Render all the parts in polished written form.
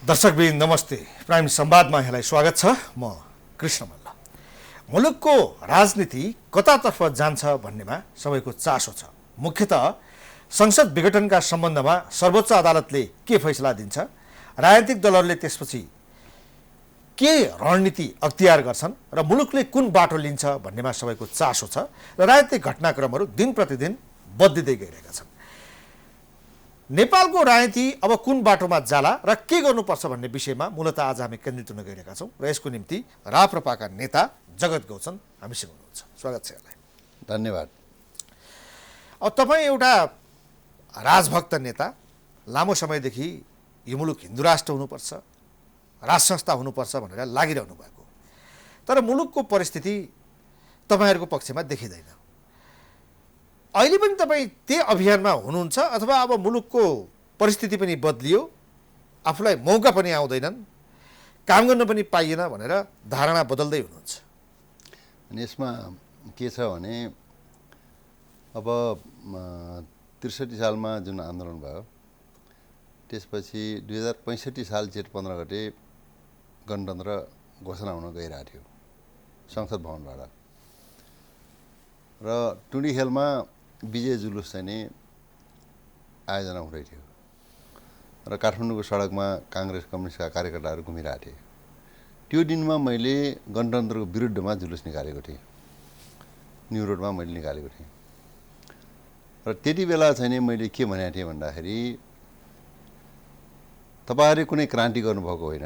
दर्शकवृन्द नमस्ते। प्राइम संवादमा यहाँलाई स्वागत छ। म कृष्ण मल्ल। मुलुकको राजनीति कतातर्फ जान्छ भन्नेमा सबैको चासो छ। मुख्यतः संसद विघटनका सम्बन्धमा सर्वोच्च अदालतले के फैसला दिन्छ, राजनीतिक दलहरूले त्यसपछि के रणनीति अख्तियार गर्छन् र मुलुकले कुन बाटो लिन्छ भन्नेमा सबैको चासो छ र राजनीतिक घटनाक्रमहरू दिन प्रतिदिन बदलिँदै गइरहेका छन्। नेपालको राजनीति अब कुन बाटोमा जाला र के गर्नुपर्छ भन्ने विषयमा मूलतः आज हामी केन्द्रित हुन गइरहेका छौँ र यसको निम्ति राप्रपाका नेता जगत गौचन हामीसँग हुनुहुन्छ। स्वागत छ यहाँलाई। धन्यवाद। अब तपाईँ एउटा राजभक्त नेता, लामो समयदेखि यो मुलुक हिन्दू राष्ट्र हुनुपर्छ, राज संस्था हुनुपर्छ भनेर लागिरहनु भएको, तर मुलुकको परिस्थिति तपाईँहरूको पक्षमा देखिँदैन। अहिले पनि तपाईँ त्यही अभियानमा हुनुहुन्छ अथवा अब मुलुकको परिस्थिति पनि बदलियो, आफूलाई मौका पनि आउँदैनन्, काम गर्न पनि पाइएन भनेर धारणा बदल्दै हुनुहुन्छ? अनि यसमा के छ भने अब ६३ सालमा जुन आन्दोलन भयो त्यसपछि 2065 साल जेठ 15 गते गणतन्त्र घोषणा हुन गइरहेको थियो संसद भवनबाट र टुडी खेलमा विजय जुलुस चाहिँ नि आयोजना हुँदै थियो र काठमाडौँको सडकमा काङ्ग्रेस कम्युनिस्टका कार्यकर्ताहरू घुमिरहेको थिए। त्यो दिनमा मैले गणतन्त्रको विरुद्धमा जुलुस निकालेको थिएँ, न्यु रोडमा मैले निकालेको थिएँ र त्यति बेला चाहिँ नि मैले के भनेको थिएँ भन्दाखेरि तपाईँहरूले कुनै क्रान्ति गर्नुभएको होइन,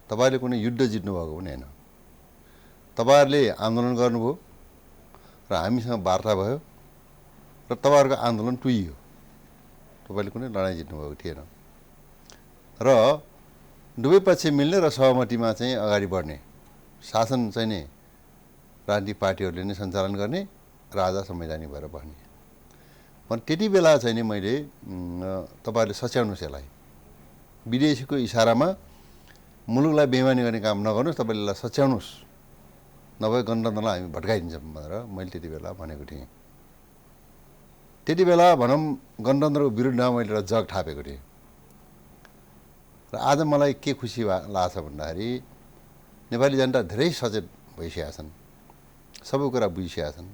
तपाईँहरूले कुनै युद्ध जित्नुभएको पनि होइन, तपाईँहरूले आन्दोलन गर्नुभयो र हामीसँग वार्ता भयो र तपाईँहरूको आन्दोलन टुइयो, तपाईँले कुनै लडाइँ जित्नुभएको थिएन र दुवै पक्ष मिल्ने र सहमतिमा चाहिँ अगाडि बढ्ने, शासन चाहिँ नि राजनीतिक पार्टीहरूले नै सञ्चालन गर्ने, राजा संवैधानिक भएर बस्ने। भने त्यति बेला चाहिँ नि मैले तपाईँहरूले सच्याउनुहोस्, यसलाई विदेशीको इसारामा मुलुकलाई बेइमानी गर्ने काम नगर्नुहोस्, तपाईँले यसलाई सच्याउनुहोस्, नभए गणतन्त्रलाई हामी भड्काइदिन्छौँ भनेर मैले त्यति बेला भनेको थिएँ। त्यति बेला भनौँ गणतन्त्रको विरुद्धमा मैले एउटा जग थापेको थिएँ र आज मलाई के खुसी लाग्छ भन्दाखेरि नेपाली जनता धेरै सचेत भइसकेका छन्, सबै कुरा बुझिसकेका छन्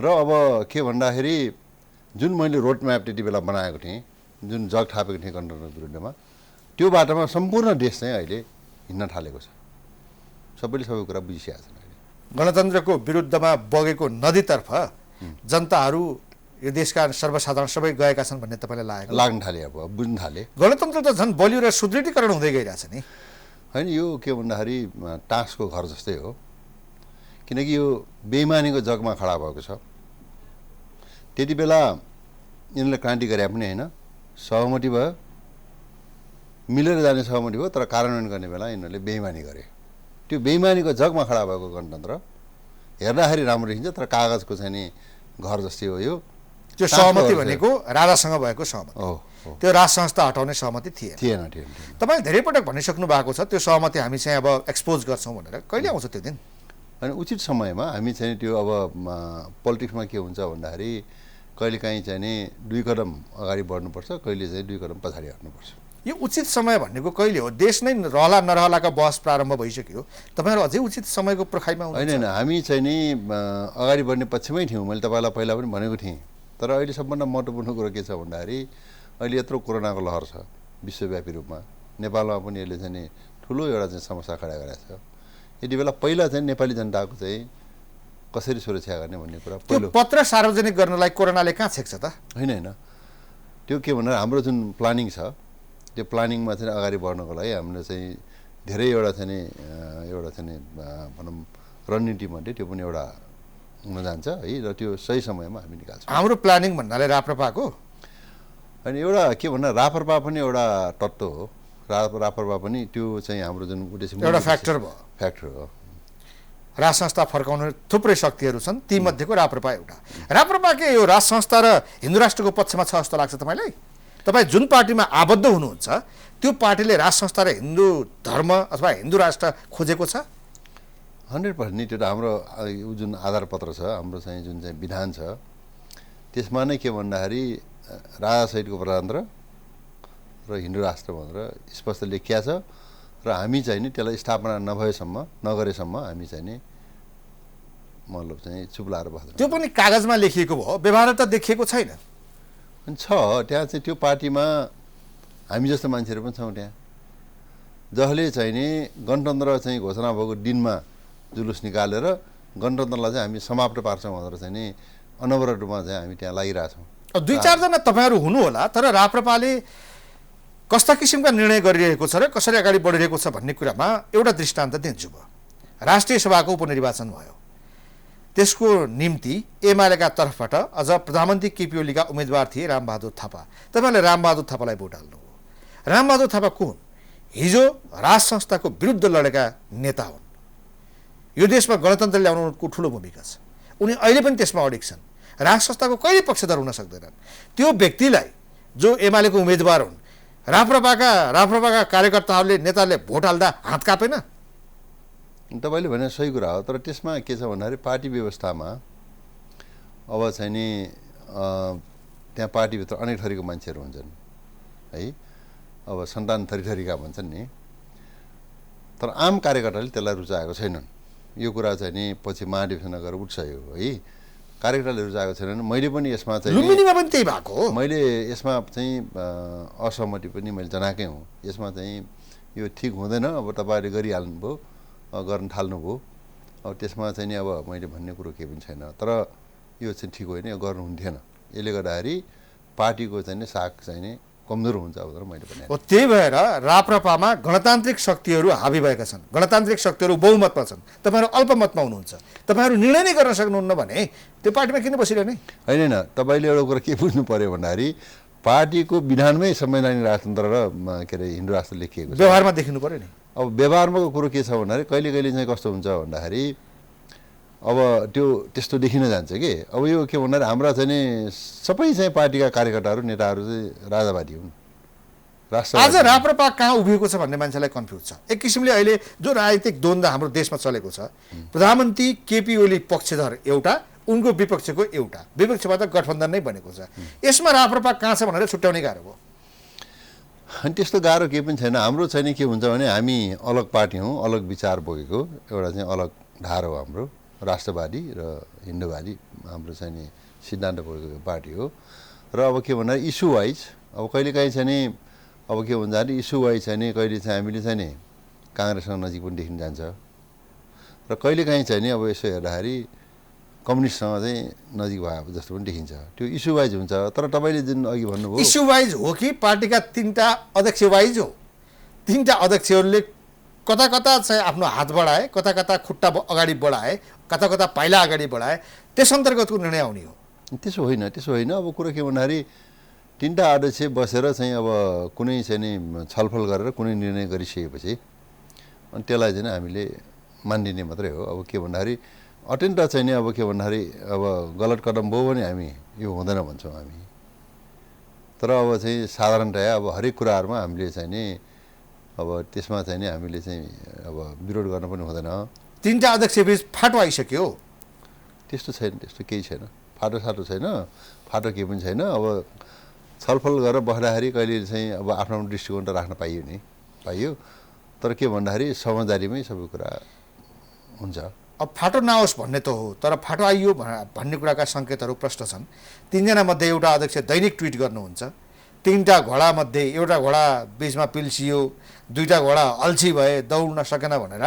र अब के भन्दाखेरि जुन मैले रोड म्याप त्यति बेला बनाएको थिएँ, जुन जग थापेको थिएँ गणतन्त्रको विरुद्धमा, त्यो बाटोमा सम्पूर्ण देश चाहिँ अहिले हिँड्न थालेको छ। सबैले सबै कुरा बुझिसकेका छन्। अहिले गणतन्त्रको विरुद्धमा बगेको नदीतर्फ जनताहरू, यो देशका सर्वसाधारण सबै गएका छन् भन्ने तपाईँलाई लाग्न थाले, अब बुझ्न थाले। गणतन्त्र त झन् बलियो र सुदृढीकरण हुँदै गइरहेछ नि। होइन, यो के भन्दाखेरि टाँसको घर जस्तै हो, किनकि यो बेइमानीको जगमा खडा भएको छ। त्यति बेला यिनले क्रान्ति गरे पनि होइन, सहमति भयो, मिलेर जाने सहमति भयो, तर कार्यान्वयन गर्ने बेला यिनीहरूले बेइमानी गरे। त्यो बेइमानीको जगमा खडा भएको गणतन्त्र हेर्दाखेरि राम्रो देखिन्छ, तर कागजको चाहिँ नि घर जस्तै हो। यो त्यो सहमति भनेको राजासँग भएको सहमति हो, त्यो राज संस्था हटाउने सहमति थिएन। तपाईँले धेरै पटक भनिसक्नु भएको छ त्यो सहमति हामी चाहिँ अब एक्सपोज गर्छौँ भनेर। कहिले आउँछ त्यो दिन? अनि उचित समयमा हामी चाहिँ त्यो अब पोलिटिक्समा के हुन्छ भन्दाखेरि कहिलेकाहीँ चाहिँ नि 2 कदम अगाडि बढ्नुपर्छ, कहिले चाहिँ 2 कदम पछाडि हट्नुपर्छ। यो उचित समय भन्नेको कहिले हो? देश नै रहला नरहलाका बहस प्रारम्भ भइसक्यो, तपाईँहरू अझै उचित समयको पर्खाइमा हुनुहुन्छ? होइन, हामी चाहिँ नि अगाडि बढ्ने पक्षमै थियौँ। मैले तपाईँलाई पहिला पनि भनेको थिएँ, तर अहिले सबभन्दा महत्त्वपूर्ण कुरो के छ भन्दाखेरि अहिले यत्रो कोरोनाको लहर छ विश्वव्यापी रूपमा, नेपालमा पनि यसले चाहिँ नि ठुलो एउटा चाहिँ समस्या खडा गरेको छ। यति बेला पहिला चाहिँ नेपाली जनताको चाहिँ कसरी सुरक्षा गर्ने भन्ने कुरा पहिलो पत्र सार्वजनिक गर्नलाई कोरोनाले कहाँ छेक्छ त? होइन, त्यो के भनेर हाम्रो जुन प्लानिङ छ त्यो प्लानिङमा चाहिँ अगाडि बढ्नको लागि हामीले चाहिँ धेरै एउटा चाहिँ भनौँ रणनीतिमध्ये त्यो पनि एउटा हुन जान्छ है, र त्यो सही समयमा हामी निकाल्छौँ। हाम्रो प्लानिङ भन्नाले राप्रपाको अनि एउटा के भन्दा राप्रपा पनि एउटा तत्त्व हो। राप्रपा पनि त्यो चाहिँ हाम्रो जुन उद्देश्य एउटा फ्याक्टर हो। राज संस्था फर्काउने थुप्रै शक्तिहरू छन्, तीमध्येको राप्रपा एउटा। राप्रपाकै यो राज संस्था र हिन्दू राष्ट्रको पक्षमा छ जस्तो लाग्छ तपाईँलाई? तपाईँ जुन पार्टीमा आबद्ध हुनुहुन्छ त्यो पार्टीले राज संस्था र हिन्दू धर्म अथवा हिन्दू राष्ट्र खोजेको छ? 100% नि। त्यो त हाम्रो जुन आधार पत्र छ, हाम्रो चाहिँ जुन चाहिँ विधान छ त्यसमा नै के भन्दाखेरि राजा सहितको प्रजातन्त्र र हिन्दू राष्ट्र भनेर स्पष्ट लेखिया छ र हामी चाहिँ नि त्यसलाई स्थापना नभएसम्म नगरेसम्म हामी चाहिँ नि मतलब चाहिँ चुप लाएर बस्दैन। त्यो पनि कागजमा लेखिएको भयो, व्यवहार त देखिएको छैन। अनि छ त्यहाँ चाहिँ त्यो पार्टीमा हामी जस्तो मान्छेहरू पनि छौँ त्यहाँ, जसले चाहिँ नि गणतन्त्र चाहिँ घोषणा भएको दिनमा जुलुस निकालेर गणतन्त्रलाई चाहिँ हामी समाप्त पार्छौँ भनेर चाहिँ नि अनवरत रूपमा चाहिँ हामी त्यहाँ लागिरहेछौँ। दुई चारजना तपाईँहरू हुनु होला, तर राप्रपाले कस्ता किसिमका निर्णय गरिरहेको छ र कसरी अगाडि बढिरहेको छ भन्ने कुरामा एउटा दृष्टान्त दिन्छु म। राष्ट्रिय सभाको उपनिर्वाचन भयो, त्यसको निम्ति एमालेका तर्फबाट अझ प्रधानमन्त्री केपी ओलीका उम्मेदवार थिए रामबहादुर थापा। तपाईँले रामबहादुर थापालाई भोट हाल्नुभयो। रामबहादुर थापा को हुन्? हिजो राज संस्थाको विरुद्ध लडेका नेता हुन्। यो देशमा गणतन्त्र ल्याउनुको ठुलो भूमिका छ, उनी अहिले पनि त्यसमा अडिग छन्। राज संस्थाको कहिले पक्षधर हुन सक्दैनन्। त्यो व्यक्तिलाई जो एमालेको उम्मेदवार हुन्, राप्रपाका कार्यकर्ताहरूले नेताले भोट हाल्दा हात कापेन? तपाईँले भने सही कुरा हो, तर त्यसमा के छ भन्दाखेरि पार्टी व्यवस्थामा अब चाहिँ नि त्यहाँ पार्टीभित्र अनेक थरीको मान्छेहरू हुन्छन् है, अब सन्तान थरीका भन्छन् नि, तर आम कार्यकर्ताले त्यसलाई रुचाएको छैनन्। यो कुरा चाहिँ नि पछि महाधिवेशन गएर उठ्छ यो है, कार्यकर्ताले रुचाएको छैनन्। मैले पनि यसमा चाहिँ लुम्बिनीमा पनि त्यही भएको हो। मैले यसमा चाहिँ असहमति पनि मैले जनाएकै हुँ। यसमा चाहिँ यो ठिक हुँदैन, अब तपाईँहरूले गरिहाल्नुभयो, गर्न थाल्नुभयो, अब त्यसमा चाहिँ नि अब मैले भन्ने कुरो केही पनि छैन, तर यो चाहिँ ठिक होइन, यो गर्नुहुन्थेन। यसले गर्दाखेरि पार्टीको चाहिँ नि साख चाहिँ नि कमजोर हुन्छ भनेर मैले भने। त्यही भएर राप्रपामा गणतान्त्रिक शक्तिहरू हावी भएका छन्, गणतान्त्रिक शक्तिहरू बहुमतमा छन्, तपाईँहरू अल्पमतमा हुनुहुन्छ। तपाईँहरू निर्णय नै गर्न सक्नुहुन्न भने त्यो पार्टीमा किन बसिरहने? होइन, तपाईँले एउटा कुरा के बुझ्नु पर्यो भन्दाखेरि पार्टीको विधानमै संवैधानिक राजतन्त्र र के अरे हिन्दू राष्ट्र लेखिएको छ। व्यवहारमा देखिनु पर्यो नि। अब व्यवहारमा कुरो के छ भन्दाखेरि कहिले कहिले चाहिँ कस्तो हुन्छ भन्दाखेरि अब त्यो त्यस्तो देखिन जान्छ कि अब यो के भन्दाखेरि हाम्रा चाहिँ नि सबै चाहिँ पार्टीका कार्यकर्ताहरू नेताहरू चाहिँ राजावादी हुन्। आज राप्रपा कहाँ उभिएको छ भन्ने मान्छेलाई कन्फ्युज छ। एक किसिमले अहिले जो राजनीतिक द्वन्द्व हाम्रो देशमा चलेको छ, प्रधानमन्त्री केपी ओली पक्षधर एउटा, उनको विपक्षको एउटा, विपक्षबाट गठबन्धन नै बनेको छ। यसमा राप्रपा कहाँ छ भनेर छुट्याउनै गाह्रो भयो। अनि त्यस्तो गाह्रो केही पनि छैन। हाम्रो चाहिँ के हुन्छ भने हामी अलग पार्टी हौँ, अलग विचार बोकेको एउटा चाहिँ अलग धार हो हाम्रो, राष्ट्रवादी र हिन्दूवादी हाम्रो चाहिँ नि सिद्धान्त बोकेको पार्टी हो। र अब के भन्दा इस्यु वाइज अब कहिलेकाहीँ चाहिँ नि अब के भन्छ भने इस्यु वाइज चाहिँ नि कहिले चाहिँ हामीले चाहिँ नि काङ्ग्रेससँग नजिक पनि देखिन जान्छ र कहिलेकाहीँ चाहिँ नि अब यसो हेर्दाखेरि कम्युनिस्टसँग चाहिँ नजिक भएको जस्तो पनि देखिन्छ। त्यो इस्यु वाइज हुन्छ। तर तपाईँले जुन अघि भन्नुभयो इस्यु वाइज हो कि पार्टीका तीनटा अध्यक्ष वाइज हो? तीनटा अध्यक्षहरूले कता कता चाहिँ आफ्नो हात बढाए, कता कता खुट्टा अगाडि बढाए, कता कता पाइला अगाडि बढाए, त्यस अन्तर्गतको निर्णय आउने हो। त्यसो होइन, त्यसो होइन। अब कुरो के भन्दाखेरि तीनटा अध्यक्ष बसेर चाहिँ अब कुनै चाहिँ नि छलफल गरेर कुनै निर्णय गरिसकेपछि अनि त्यसलाई चाहिँ हामीले मानिदिने मात्रै हो। अब के भन्दाखेरि अत्यन्त चाहिँ नि अब के भन्दाखेरि अब गलत कदम भयो भने हामी यो हुँदैन भन्छौँ हामी। तर अब चाहिँ साधारणतया अब हरेक कुराहरूमा हामीले चाहिँ नि अब त्यसमा चाहिँ नि हामीले चाहिँ अब विरोध गर्न पनि हुँदैन। तीनटा अध्यक्षबीच फाटो आइसक्यो? त्यस्तो छैन, त्यस्तो केही छैन, फाटो साटो छैन, फाटो केही पनि छैन। अब छलफल गरेर बस्दाखेरि कहिले चाहिँ अब आफ्नो आफ्नो दृष्टिकोण त राख्न पाइयो नि, पाइयो। तर के भन्दाखेरि समझदारीमै सबै कुरा हुन्छ। अब फाटो नहोस् भन्ने त हो, तर फाटो आइयो भन्ने कुराका सङ्केतहरू प्रष्ट छन्। तीनजना मध्ये एउटा अध्यक्ष दैनिक ट्विट गर्नुहुन्छ, तीनटा घोडामध्ये एउटा घोडा बिचमा पिल्सियो, दुईटा घोडा अल्छी भए, दौड्न सकेन भनेर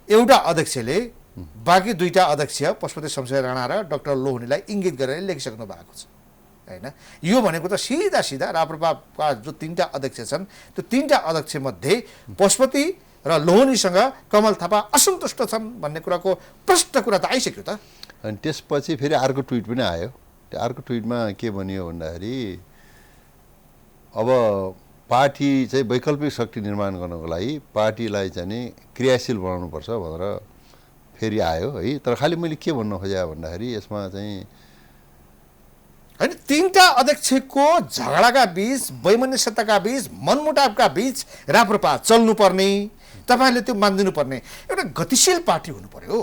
एउटा अध्यक्षले बाँकी दुईटा अध्यक्ष पशुपति शमशेर राणा र डाक्टर लोहनीलाई इङ्गित गरेर लेखिसक्नु भएको छ होइन। यो भनेको त सिधा सिधा राप्रपाका जो तीनटा अध्यक्ष छन् त्यो तीनटा अध्यक्षमध्ये पशुपति र लोहनीसँग कमल थापा असन्तुष्ट छन् भन्ने कुराको प्रष्ट कुरा त आइसक्यो त। अनि त्यसपछि फेरि अर्को ट्विट पनि आयो। त्यो अर्को ट्विटमा के भनियो भन्दाखेरि अब पार्टी चाहिँ वैकल्पिक शक्ति निर्माण गर्नको लागि पार्टीलाई चाहिँ नि क्रियाशील बनाउनुपर्छ भनेर फेरि आयो है। तर खालि मैले के भन्न खोजेँ भन्दाखेरि यसमा चाहिँ होइन, तीनटा अध्यक्षको झगडाका बीच, वैमनस्यताका बीच, मनमुटावका बीच राप्रपा चल्नुपर्ने, तपाईँहरूले त्यो मानिदिनु पर्ने एउटा गतिशील पार्टी हुनु पर्यो।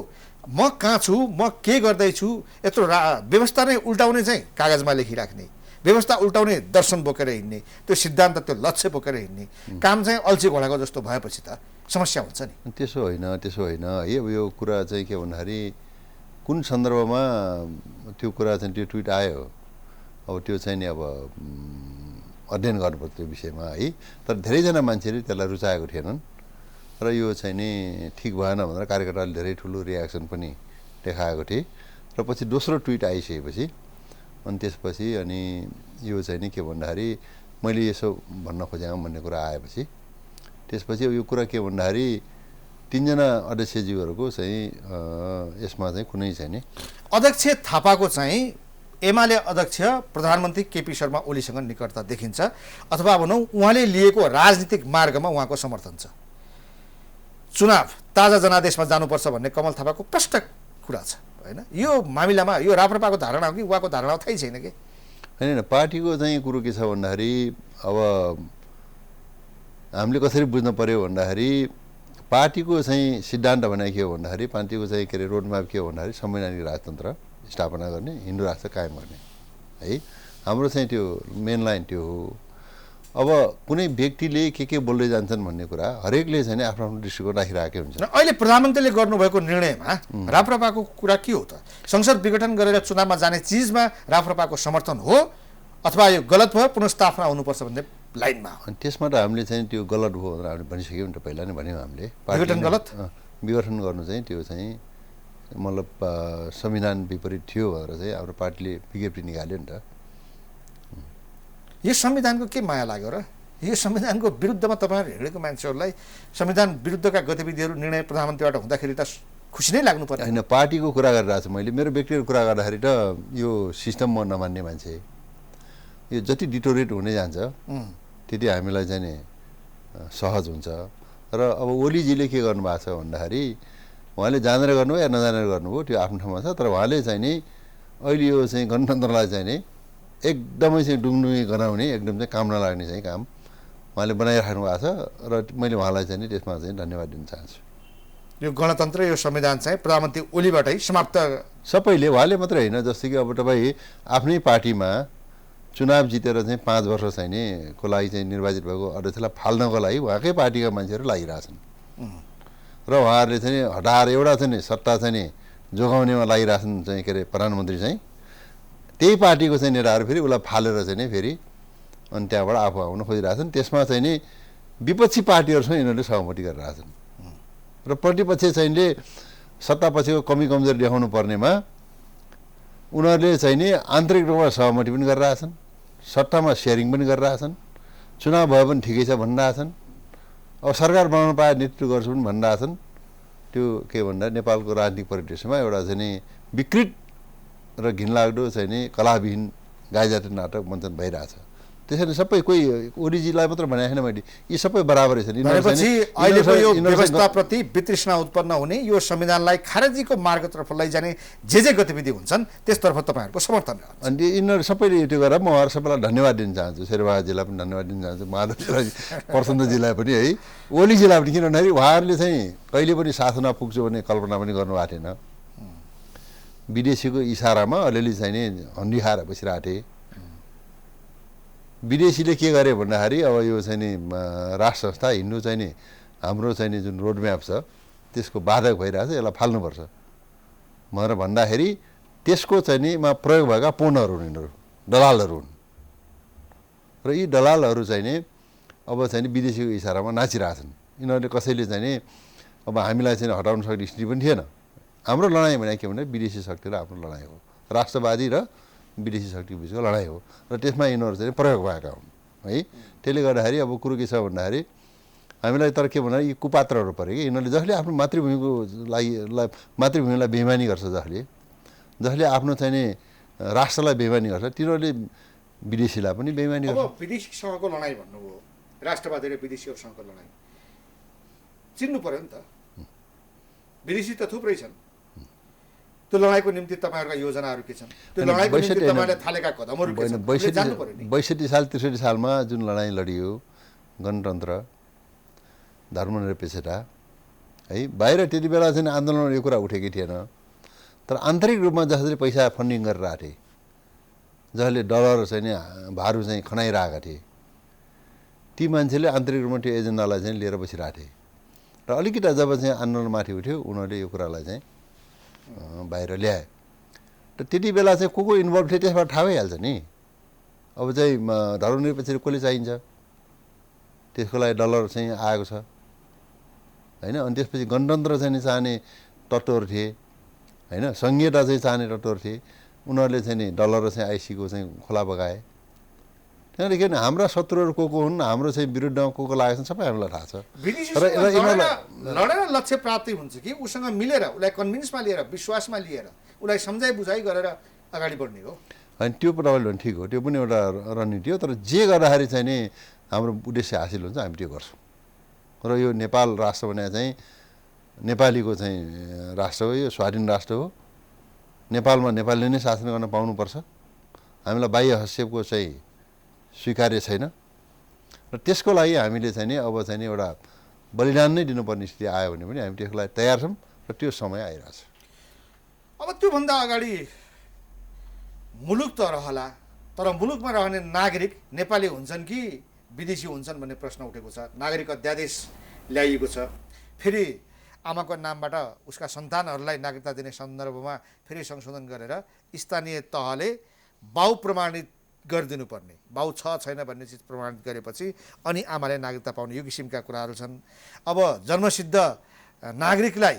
म कहाँ छु, म के गर्दैछु, यत्रो व्यवस्था नै उल्टाउने चाहिँ कागजमा लेखिराख्ने, व्यवस्था उल्टाउने दर्शन बोकेर हिँड्ने, त्यो सिद्धान्त त्यो लक्ष्य बोकेर हिँड्ने काम चाहिँ अल्छी घोडाको जस्तो भएपछि त समस्या हुन्छ नि। त्यसो होइन है। अब यो कुरा चाहिँ के भन्दाखेरि कुन सन्दर्भमा त्यो कुरा चाहिँ त्यो ट्विट आयो, अब त्यो चाहिँ नि अब अध्ययन गर्नुपर्छ त्यो विषयमा है। तर धेरैजना मान्छेले त्यसलाई रुचाएको थिएनन् र यो चाहिँ नि ठिक भएन भनेर कार्यकर्ताले धेरै ठुलो रियाक्सन पनि देखाएको थिए र पछि दोस्रो ट्विट आइसकेपछि अनि त्यसपछि अनि यो चाहिँ नि के भन्दाखेरि मैले यसो भन्न खोजेँ भन्ने कुरा आएपछि त्यसपछि अब यो कुरा के भन्दाखेरि तीनजना अध्यक्षज्यूहरूको चाहिँ यसमा चाहिँ कुनै चाहिँ नि अध्यक्ष थापाको चाहिँ एमाले अध्यक्ष प्रधानमन्त्री केपी शर्मा ओलीसँग निकटता देखिन्छ अथवा भनौँ उहाँले लिएको राजनीतिक मार्गमा उहाँको समर्थन छ। चुनाव ताजा जनादेशमा जानुपर्छ भन्ने कमल थापाको प्रष्ट कुरा छ होइन। यो मामिलामा यो राप्रपाको धारणा हो कि उहाँको धारणा हो थाहै छैन कि होइन। पार्टीको चाहिँ कुरो के छ भन्दाखेरि अब हामीले कसरी बुझ्नु पर्यो भन्दाखेरि पार्टीको चाहिँ सिद्धान्त भने के हो भन्दाखेरि पार्टीको चाहिँ के अरे रोडम्याप के हो भन्दाखेरि संवैधानिक राजतन्त्र स्थापना गर्ने, हिन्दू राष्ट्र कायम गर्ने है। हाम्रो चाहिँ त्यो मेन लाइन त्यो हो। अब कुनै व्यक्तिले के बोल्दै जान्छन् भन्ने कुरा हरेकले चाहिँ आफ्नो आफ्नो दृष्टिकोण राखिरहेकै हुन्छ। अहिले प्रधानमन्त्रीले गर्नुभएको निर्णयमा राप्रपाको कुरा के हो त? संसद विघटन गरेर चुनावमा जाने चिजमा राप्रपाको समर्थन हो अथवा यो गलत भयो पुनर्स्थापना हुनुपर्छ भन्ने लाइनमा हो? अनि त्यसमा त हामीले चाहिँ त्यो गलत भयो भनेर हामीले भनिसक्यौँ नि त, पहिला नै भन्यौँ हामीले। विघटन गलत, विघटन गर्नु चाहिँ त्यो चाहिँ मतलब संविधान विपरीत थियो भनेर चाहिँ हाम्रो पार्टीले विज्ञप्ति निकाल्यो नि त। यो संविधानको के माया लाग्यो र? यो संविधानको विरुद्धमा तपाईँहरू हिँडेको मान्छेहरूलाई संविधान विरुद्धका गतिविधिहरू निर्णय प्रधानमन्त्रीबाट हुँदाखेरि त खुसी नै लाग्नु पर्यो होइन। पार्टीको कुरा गरिरहेको छु मैले, मेरो व्यक्तिगत कुरा गर्दाखेरि त यो सिस्टम म नमान्ने मान्छे, यो जति डिटोरेट हुने जान्छ त्यति हामीलाई चाहिँ नि सहज हुन्छ। र अब ओलीजीले के गर्नुभएको छ भन्दाखेरि उहाँले जानेर गर्नुभयो या नजानेर गर्नुभयो त्यो आफ्नो ठाउँमा छ, तर उहाँले चाहिँ नि अहिले यो चाहिँ गणतन्त्रलाई चाहिँ नि एकदमै चाहिँ डुङडुङी गराउने, एकदम चाहिँ काम नलाग्ने चाहिँ काम उहाँले बनाइराख्नु भएको छ र मैले उहाँलाई चाहिँ नि त्यसमा चाहिँ धन्यवाद दिन चाहन्छु। यो गणतन्त्र यो संविधान चाहिँ प्रधानमन्त्री ओलीबाटै समाप्त सबैले, उहाँले मात्रै होइन, जस्तै कि अब तपाईँ आफ्नै पार्टीमा चुनाव जितेर चाहिँ 5 वर्ष चाहिँ नि को लागि चाहिँ निर्वाचित भएको अध्यक्षलाई फाल्नको लागि उहाँकै पार्टीका मान्छेहरू लागिरहेछन् र उहाँहरूले चाहिँ हटाएर एउटा चाहिँ नि सत्ता चाहिँ नि जोगाउनेमा लागिरहेछन् चाहिँ के अरे प्रधानमन्त्री चाहिँ त्यही पार्टीको चाहिँ नेताहरू फेरि उसलाई फालेर चाहिँ नि फेरि अनि त्यहाँबाट आफू आउन खोजिरहेछन्। त्यसमा चाहिँ नि विपक्षी पार्टीहरूसँग यिनीहरूले सहमति गरिरहेछन् र प्रतिपक्ष चाहिँले सत्तापछिको कमी कमजोरी देखाउनु पर्नेमा उनीहरूले चाहिँ नि आन्तरिक रूपमा सहमति पनि गरिरहेछन्, सत्तामा सेयरिङ पनि गरिरहेछन्, चुनाव भयो पनि ठिकै छ भनिरहेछन्, अब सरकार बनाउन पाए नेतृत्व गर्छु पनि भनिरहेछन्। त्यो के भन्दा नेपालको राजनीतिक परिदृश्यमा एउटा चाहिँ नि विकृत र घिनलाग्दो चाहिँ नि कलाविहीन गाईजाति नाटक मञ्चन भइरहेछ। त्यसैले सबै कोही ओलीजीलाई मात्र भनेको छैन मैले, यी सबै बराबरै छन्। भनेपछि अहिलेको यो व्यवस्थाप्रति वितृष्णा उत्पन्न हुने, यो संविधानलाई खारेजीको मार्गतर्फ लैजाने जे गतिविधि हुन्छन् त्यसतर्फ तपाईँहरूको समर्थन रहन्छ। अनि यिनीहरू सबैले त्यो गरेर म उहाँहरू सबैलाई धन्यवाद दिन चाहन्छु। शेरबहादुरजीलाई पनि धन्यवाद दिन चाहन्छु, माधवजीलाई, प्रचण्डजीलाई पनि है, ओलीजीलाई पनि, किन भन्दाखेरि उहाँहरूले चाहिँ कहिले पनि शासनमा पुग्छु भन्ने कल्पना पनि गर्नुभएको थिएन। विदेशीको इसारामा अलिअलि चाहिँ नि हन्डी खाएर बसिरहेको थिए। विदेशीले के गरे भन्दाखेरि अब यो चाहिँ नि राष्ट्र संस्था हिन्दू चाहिँ नि हाम्रो चाहिँ नि जुन रोडम्याप छ त्यसको बाधक भइरहेछ, यसलाई फाल्नुपर्छ भनेर भन्दाखेरि त्यसको चाहिँ नि मा प्रयोग भएका पौणहरू हुन्, यिनीहरू दलालहरू हुन् र यी दलालहरू चाहिँ नि अब चाहिँ नि विदेशीको इसारामा नाचिरहेछन्। यिनीहरूले कसैले चाहिँ नि अब हामीलाई चाहिँ हटाउन सक्ने स्थिति पनि थिएन। हाम्रो लडाइँ भने के भने विदेशी शक्ति र आफ्नो लडाइँ हो, राष्ट्रवादी र विदेशी शक्ति बिचको लडाइँ हो र त्यसमा यिनीहरू चाहिँ प्रयोग भएका हुन् है। त्यसले गर्दाखेरि अब कुरो के छ भन्दाखेरि हामीलाई तर के भन्दा यी कुपात्रहरू पऱ्यो कि यिनीहरूले जसले आफ्नो मातृभूमिको लागि मातृभूमिलाई बेइमानी गर्छ, जसले आफ्नो चाहिँ नि राष्ट्रलाई बेइमानी गर्छ, तिनीहरूले विदेशीलाई पनि बेइमानी गर्छ। अब विदेशीसँगको लडाइँ भन्नुभयो, राष्ट्रवादी र विदेशीहरूसँगको लडाइँ चिन्नु पर्यो नि त। विदेशी त थुप्रै छन्, त्यो लडाइँको निम्ति तपाईँहरूका योजनाहरू के छन्? त्यो लडाइँको निम्ति तपाईँले थालेका कदमहरू के छन्? 62 साल 63 सालमा जुन लडाइँ लडियो, गणतन्त्र, धर्मनिरपेक्षता है, बाहिर त्यति बेला चाहिँ आन्दोलन यो कुरा उठेकै थिएन। तर आन्तरिक रूपमा जसरी पैसा फन्डिङ गरेर आएको थिए जसले डलर चाहिँ नि भारू चाहिँ खनाइरहेका थिए ती मान्छेले आन्तरिक रूपमा त्यो एजेन्डालाई चाहिँ लिएर बसिरहेको थिए र अलिकति जब चाहिँ आन्दोलन माथि उठ्यो उनीहरूले यो कुरालाई चाहिँ बाहिर ल्याए र त्यति बेला चाहिँ को इन्भल्भ थिए त्यसबाट थाहा भइहाल्छ नि अब चाहिँ धर्मनिरपेक्ष कसले चाहिन्छ त्यसको लागि डलर चाहिँ आएको छ होइन अनि त्यसपछि गणतन्त्र चाहिँ चाहने तत्त्वहरू थिए होइन सङ्घीयता चाहिँ चाहने तत्त्वहरू थिए उनीहरूले चाहिँ नि डलर र चाहिँ आइसीको चाहिँ खोला बगाए त्यहाँदेखि किन हाम्रा शत्रुहरू को हुन् हाम्रो चाहिँ विरुद्धमा को लागेको छ सबै हामीलाई थाहा छ लडेर लक्ष्य प्राप्ति हुन्छ कि उसँग मिलेर उसलाई कन्भिन्समा लिएर विश्वासमा लिएर उसलाई सम्झाइ बुझाइ गरेर अगाडि बढ्ने हो होइन त्यो तपाईँले भने ठिक हो त्यो पनि एउटा रणनीति हो तर जे गर्दाखेरि चाहिँ नि हाम्रो उद्देश्य हासिल हुन्छ हामी त्यो गर्छौँ र यो नेपाल राष्ट्र भने चाहिँ नेपालीको चाहिँ राष्ट्र हो यो स्वाधीन राष्ट्र हो नेपालमा नेपालीले नै शासन गर्न पाउनुपर्छ हामीलाई बाह्य हस्तक्षेपको चाहिँ स्वीकार्य छैन र त्यसको लागि हामीले चाहिँ नि अब चाहिँ नि एउटा बलिदान नै दिनुपर्ने स्थिति आयो भने पनि हामी त्यसको लागि तयार छौँ र त्यो समय आइरहेछ अब त्योभन्दा अगाडि मुलुक त रहला तर मुलुकमा रहने नागरिक नेपाली हुन्छन् कि विदेशी हुन्छन् भन्ने प्रश्न उठेको छ नागरिक अध्यादेश ल्याइएको छ फेरि आमाको नामबाट उसका सन्तानहरूलाई नागरिकता दिने सन्दर्भमा फेरि संशोधन गरेर स्थानीय तहले बाउ प्रमाणित गरिदिनुपर्ने बाउ छैन भन्ने चिज प्रमाणित गरेपछि अनि आमाले नागरिकता पाउने यो किसिमका कुराहरू छन् अब जन्मसिद्ध नागरिकलाई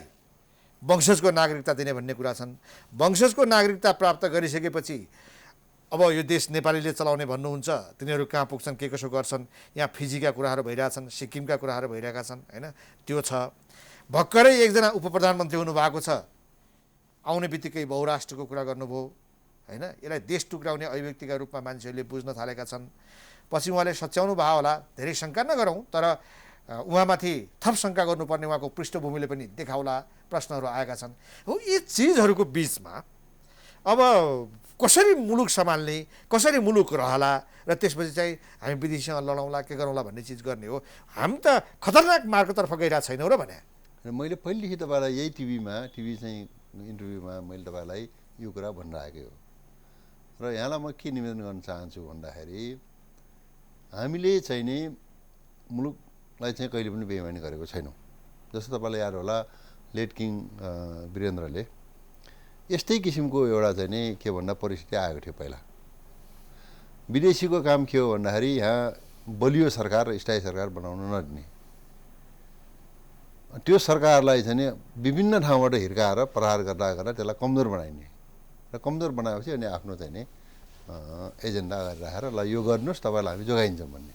वंशजको नागरिकता दिने भन्ने कुरा छन् वंशजको नागरिकता प्राप्त गरिसकेपछि अब यो देश नेपालीले चलाउने भन्नुहुन्छ तिनीहरू कहाँ पुग्छन् के कसो गर्छन् यहाँ फिजीका कुराहरू भइरहेछन् सिक्किमका कुराहरू भइरहेका छन् होइन त्यो छ भर्खरै एकजना उप प्रधानमन्त्री हुनुभएको छ आउने बित्तिकै बहुराष्ट्रको कुरा गर्नुभयो होइन यसलाई देश टुक्राउने अभिव्यक्तिका रूपमा मान्छेहरूले बुझ्न थालेका छन् पछि उहाँले सच्याउनु भयो होला धेरै शङ्का नगरौँ तर उहाँमाथि थप शङ्का गर्नुपर्ने उहाँको पृष्ठभूमिले पनि देखाउला प्रश्नहरू आएका छन् हो यी चिजहरूको बिचमा अब कसरी मुलुक सम्हाल्ने कसरी मुलुक रहला र त्यसपछि चाहिँ हामी विदेशीसँग लडौँला के गरौँला भन्ने चिज गर्ने हो हामी त खतरनाक मार्गतर्फ गइरहेको छैनौँ र भने मैले पहिलेदेखि तपाईँलाई यही टिभी चाहिँ इन्टरभ्यूमा मैले तपाईँलाई यो कुरा भनिरहेको हो र यहाँलाई म के निवेदन गर्न चाहन्छु भन्दाखेरि हामीले चाहिँ नि मुलुकलाई चाहिँ कहिले पनि बेइमानी गरेको छैनौँ जस्तो तपाईँलाई याद होला लेट किङ वीरेन्द्रले यस्तै किसिमको एउटा चाहिँ नि के भन्दा परिस्थिति आएको थियो पहिला विदेशीको काम के हो भन्दाखेरि यहाँ बलियो सरकार र स्थायी सरकार बनाउन नदिने त्यो सरकारलाई चाहिँ नि विभिन्न ठाउँबाट हिर्काएर प्रहार गर्दा त्यसलाई कमजोर बनाइने र कमजोर बनाएपछि अनि आफ्नो चाहिँ नि एजेन्डा अगाडि राखेर ल यो गर्नुहोस् तपाईँलाई हामी जोगाइन्छौँ भन्ने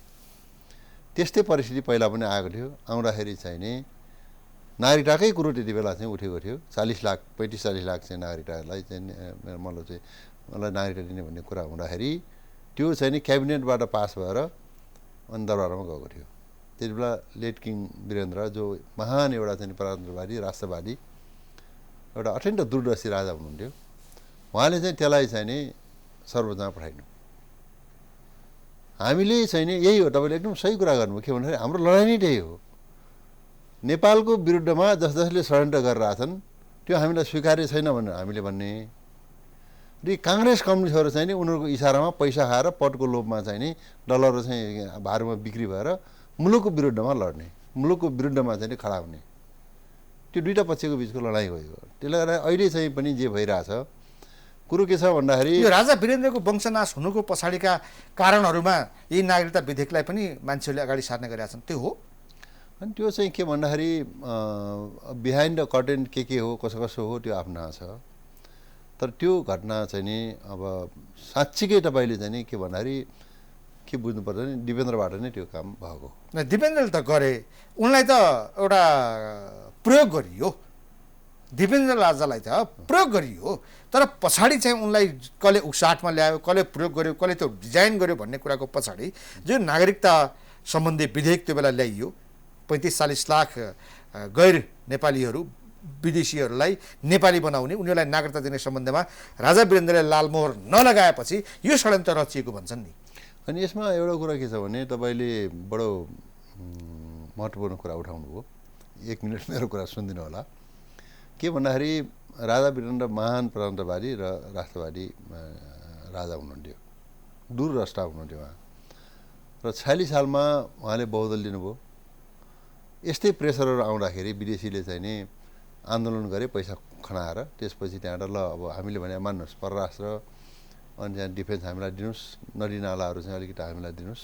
त्यस्तै परिस्थिति पहिला पनि आएको थियो आउँदाखेरि चाहिँ नि नागरिकताकै कुरो त्यति बेला चाहिँ उठेको थियो 40 लाख 35-40 लाख चाहिँ नागरिकतालाई चाहिँ मलाई नागरिकता दिने भन्ने कुरा हुँदाखेरि त्यो चाहिँ नि क्याबिनेटबाट पास भएर अनि दरबारमा गएको थियो त्यति बेला लेट किङ वीरेन्द्र जो महान एउटा चाहिँ प्रजातन्त्रवादी राष्ट्रवादी एउटा अत्यन्त दूरदर्शी राजा हुनुहुन्थ्यो उहाँले चाहिँ त्यसलाई चाहिँ नि सर्वोच्चमा पठाइनु हामीले चाहिँ नि यही हो तपाईँले एकदम सही कुरा गर्नुभयो के भन्दाखेरि हाम्रो लडाइँ नै त्यही हो नेपालको विरुद्धमा जसले षड्यन्त्र गरिरहेछन् त्यो हामीलाई स्वीकार्य छैन भनेर हामीले भन्ने र काङ्ग्रेस कम्युनिस्टहरू चाहिँ नि उनीहरूको इसारामा पैसा खाएर पटको लोभमा चाहिँ नि डलर चाहिँ भारूमा बिक्री भएर मुलुकको विरुद्धमा लड्ने मुलुकको विरुद्धमा चाहिँ खडा हुने त्यो दुईवटा पक्षको बिचको लडाइँ गयो त्यसले गर्दा अहिले चाहिँ पनि जे भइरहेछ कुरो के छ भन्दाखेरि यो राजा वीरेन्द्रको वंशनाश हुनुको पछाडिका कारणहरूमा यी नागरिकता विधेयकलाई पनि मान्छेहरूले अगाडि सार्ने गरेका छन् त्यो हो अनि त्यो चाहिँ के भन्दाखेरि बिहाइन्ड द कर्टेन के हो कसो हो त्यो आफ्नो छ तर त्यो घटना चाहिँ नि अब साँच्चीकै तपाईँले चाहिँ नि के भन्दाखेरि के बुझ्नुपर्छ नि दिपेन्द्रबाट नै त्यो काम भएको दिपेन्द्रले त गरे उनलाई त एउटा प्रयोग गरियो दिपेन्द्र राजालाई त प्रयोग गरियो तर पछाडि चाहिँ उनलाई कसले उक्साटमा ल्यायो कसले प्रयोग गर्यो कसले त्यो डिजाइन गर्यो भन्ने कुराको पछाडि जो नागरिकता सम्बन्धी विधेयक त्यो बेला ल्याइयो 35-40 लाख गैर नेपालीहरू विदेशीहरूलाई नेपाली बनाउने उनीहरूलाई नागरिकता दिने सम्बन्धमा राजा वीरेन्द्रले लालमोहर नलगाएपछि यो षड्यन्त्र रचिएको भन्छन् नि अनि यसमा एउटा कुरा के छ भने तपाईँले बडो महत्त्वपूर्ण कुरा उठाउनु भयो 1 मिनट मेरो कुरा सुनिदिनु होला के भन्दाखेरि राजा वीरेन्द्र महान प्रजातन्त्रवादी र राष्ट्रवादी राजा हुनुहुन्थ्यो दूरद्रष्टा हुनुहुन्थ्यो उहाँ। र 46 सालमा उहाँले बहुदल लिनुभयो। यस्तै प्रेसरहरू आउँदाखेरि विदेशीले चाहिँ नि आन्दोलन गरे पैसा खनाएर, त्यसपछि त्यहाँबाट ल अब हामीले भने मान्नुहोस् परराष्ट्र अनि त्यहाँ डिफेन्स हामीलाई दिनुहोस्, नदीनालाहरू चाहिँ अलिकति हामीलाई दिनुहोस्,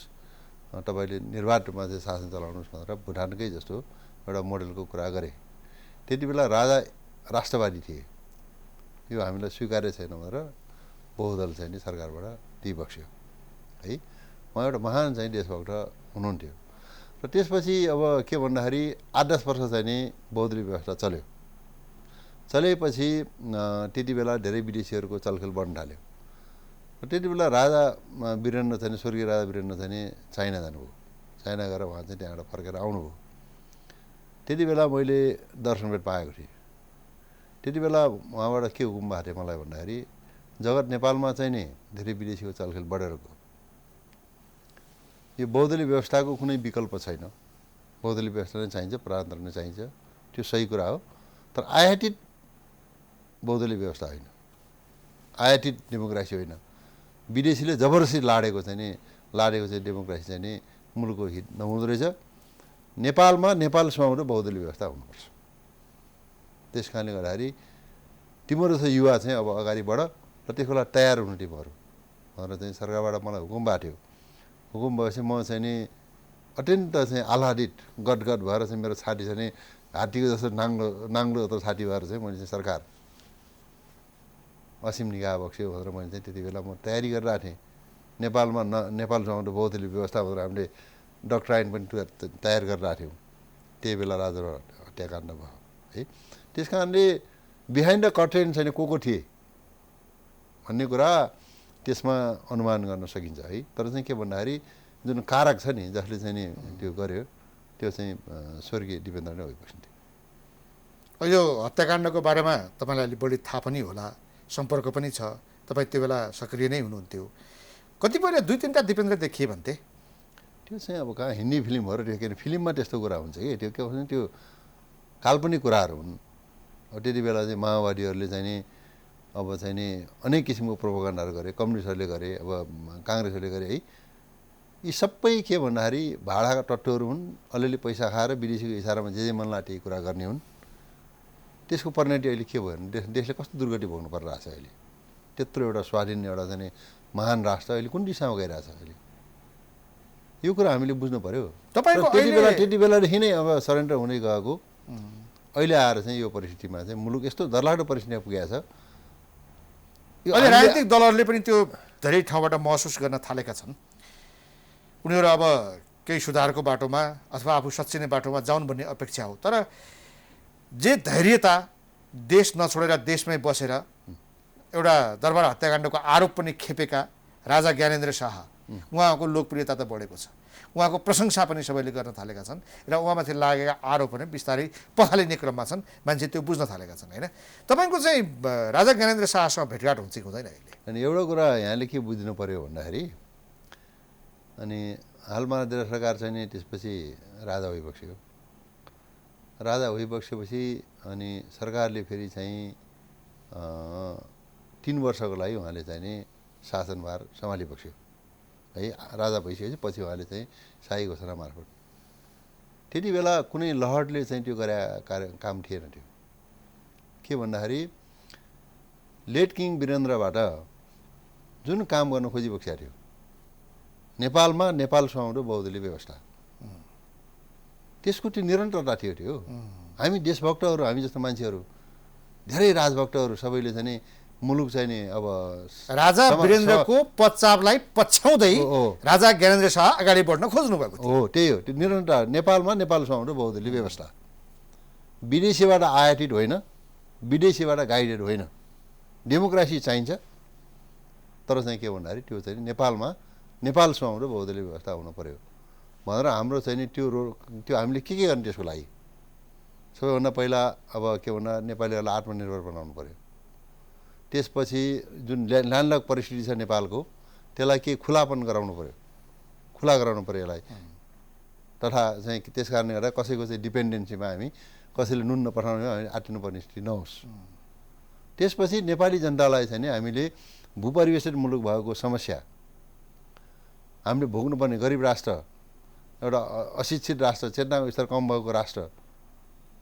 तपाईँले निर्वाध रूपमा चाहिँ शासन चलाउनुहोस् भनेर भुटानकै जस्तो एउटा मोडेलको कुरा गरे। त्यति बेला राजा राष्ट्रवादी थिए, यो हामीलाई स्वीकार्य छैन भनेर बहुदल चाहिँ नि सरकारबाट दिइबक्स्यो है। उहाँ एउटा महान चाहिँ देशभक्त हुनुहुन्थ्यो। र त्यसपछि अब के भन्दाखेरि 8-10 वर्ष चाहिँ नि बहुदलीय व्यवस्था चल्यो। चलेपछि त्यति बेला धेरै विदेशीहरूको चलखेल बढ्न थाल्यो। र त्यति बेला राजा वीरेन्द्र चाहिँ स्वर्गीय राजा वीरेन्द्र चाहिँ नि चाइना जानुभयो। चाइना गएर उहाँ चाहिँ त्यहाँबाट फर्केर आउनुभयो। त्यति बेला मैले दर्शन भेट पाएको थिएँ। त्यति बेला उहाँबाट के हुकुम भएको थियो मलाई भन्दाखेरि जगत नेपालमा चाहिँ नि धेरै विदेशीको चलखेल बढेर गयो, यो बहुदलीय व्यवस्थाको कुनै विकल्प छैन, बहुदलीय व्यवस्था नै चाहिन्छ, प्रजातन्त्र नै चाहिन्छ, त्यो सही कुरा हो। तर आयातित बहुदलीय व्यवस्था होइन, आयातित डेमोक्रेसी होइन। विदेशीले जबरजस्ती लाडेको चाहिँ डेमोक्रेसी चाहिँ नि मुलुकको हित नहुँदो रहेछ। नेपालमा नेपाल सुहाउँदो बहुदलीय व्यवस्था हुनुपर्छ। त्यस कारणले गर्दाखेरि तिम्रो जस्तो युवा चाहिँ अब अगाडि बढ र त्यसको लागि तयार हुनु तिमीहरू भनेर चाहिँ सरकारबाट मलाई हुकुम भएको थियो। हुकुम भएपछि म चाहिँ नि अत्यन्त चाहिँ आह्लादित गदगद भएर चाहिँ मेरो छाती चाहिँ नि हात्तीको जस्तो नाङ्लो जस्तो छाती भएर चाहिँ मैले चाहिँ सरकार असीम निगाह बक्स्यो भनेर मैले चाहिँ त्यति बेला म तयारी गरिरहेको थिएँ। नेपालमा नेपाल सुहाउँदो बहुदलीय व्यवस्था भनेर हामीले डक्ट्राइन पनि तयार गरिरहेको थियौँ। त्यही बेला राजा हत्याकाण्ड भयो है। त्यस कारणले बिहाइन्ड द कर्टेन छैन को थिए भन्ने कुरा त्यसमा अनुमान गर्न सकिन्छ है। तर चाहिँ के भन्दाखेरि जुन कारक छ नि जसले चाहिँ नि त्यो गर्यो त्यो चाहिँ स्वर्गीय दिपेन्द्र नै भइबस्न्थ्यो। यो हत्याकाण्डको बारेमा तपाईँलाई अलिक बढी थाहा पनि होला, सम्पर्क पनि छ, तपाईँ त्यो बेला सक्रिय नै हुनुहुन्थ्यो। कतिपयले 2-3टा दिपेन्द्र देखिए भन्थे। त्यो चाहिँ अब कहाँ हिन्दी फिल्महरू देखेर फिल्ममा त्यस्तो कुरा हुन्छ कि त्यो के भन्छ त्यो काल्पनिक कुराहरू हुन्। अब त्यति बेला चाहिँ माओवादीहरूले चाहिँ नि अब चाहिँ नि अनेक किसिमको प्रोपोगन्डाहरू गरे, कम्युनिस्टहरूले गरे, अब काङ्ग्रेसहरूले गरे है। यी सबै के भन्दाखेरि भाडाका टट्टुहरू हुन्, अलिअलि पैसा खाएर विदेशीको इसारामा जे मन लाग्यो त्यही कुरा गर्ने हुन्। त्यसको परिणति अहिले के भयो भने देशले कस्तो दुर्गति भोग्नु परिरहेछ अहिले। त्यत्रो एउटा स्वाधीन एउटा चाहिँ महान राष्ट्र अहिले कुन दिशामा गइरहेछ अहिले, यो कुरा हामीले बुझ्नु पर्यो। तपाईँको त्यति बेलादेखि नै अब सरेन्डर हुँदै गएको अहिले आएर चाहिँ यो परिस्थितिमा चाहिँ मुलुक यस्तो डरलाग्दो परिस्थितिमा पुगेको छ। अहिले राजनीतिक दलहरूले पनि त्यो धेरै ठाउँबाट महसुस गर्न थालेका छन्। उनीहरू अब केही सुधारको बाटोमा अथवा आफू सच्चिने बाटोमा जाउन् भन्ने अपेक्षा हो। तर जे धैर्यता देश नछोडेर देशमै बसेर एउटा दरबार हत्याकाण्डको आरोप पनि खेपेका राजा ज्ञानेन्द्र शाह, उहाँको लोकप्रियता त बढेको छ, उहाँको प्रशंसा पनि सबैले गर्न थालेका छन् र उहाँमाथि लागेका आरोपहरू बिस्तारै पखालिने क्रममा छन्, मान्छे त्यो बुझ्न थालेका छन् होइन। तपाईँको चाहिँ राजा ज्ञानेन्द्र शाहसँग भेटघाट हुन्छ कि हुँदैन अहिले? अनि एउटा कुरा यहाँले के बुझ्नु पर्यो भन्दाखेरि अनि हालमा सरकार चाहिँ नि त्यसपछि राजा भइबक्स्यो। राजा भइबक्सेपछि अनि सरकारले फेरि चाहिँ 3 वर्षको लागि उहाँले चाहिँ नि शासनभार सम्हालिबक्स्यो है। राजा भइसकेपछि पछि उहाँले चाहिँ शाही घोषणा मार्फत, त्यति बेला कुनै लहरले चाहिँ त्यो गरे काम थिएन त्यो। के भन्दाखेरि लेट किङ वीरेन्द्रबाट जुन काम गर्न खोजिबक्सेको थियो नेपालमा नेपाल सुहाउँदो बहुदलीय व्यवस्था, त्यसको त्यो निरन्तरता थियो। हामी देशभक्तहरू, हामी जस्तो मान्छेहरू, धेरै राजभक्तहरू सबैले चाहिँ नि मुलुक चाहिँ नि अब राजा वीरेन्द्रको पश्चापलाई पछ्याउँदै राजा ज्ञानेन्द्र शाह अगाडि बढ्न खोज्नु भएको हो। त्यही हो, त्यो निरन्तर नेपालमा नेपाल सुहाउँदो बहुदलीय व्यवस्था, विदेशीबाट आयातित होइन, विदेशीबाट गाइडेड होइन, डेमोक्रेसी चाहिन्छ। तर चाहिँ के भन्दाखेरि त्यो चाहिँ नेपालमा नेपाल सुहाउँदो बहुदलीय व्यवस्था हुनु पर्यो भनेर हाम्रो चाहिँ नि त्यो हामीले के गर्ने त्यसको लागि सबैभन्दा पहिला अब के भन्दा नेपालीहरूलाई आत्मनिर्भर बनाउनु पर्यो। त्यसपछि जुन ल्यान्डलक परिस्थिति छ नेपालको त्यसलाई के खुलापन गराउनु पर्यो, खुला गराउनु पर्यो यसलाई। तथा चाहिँ त्यस कारणले गर्दा कसैको चाहिँ डिपेन्डेन्सीमा हामी कसैले नुन नपठाउने हामी आत्तिनुपर्ने स्थिति नहोस्। त्यसपछि नेपाली जनतालाई चाहिँ नि हामीले भूपरिवेशित मुलुक भएको समस्या हामीले भोग्नुपर्ने गरिब राष्ट्र, एउटा अशिक्षित राष्ट्र, चेतनाको स्तर कम भएको राष्ट्र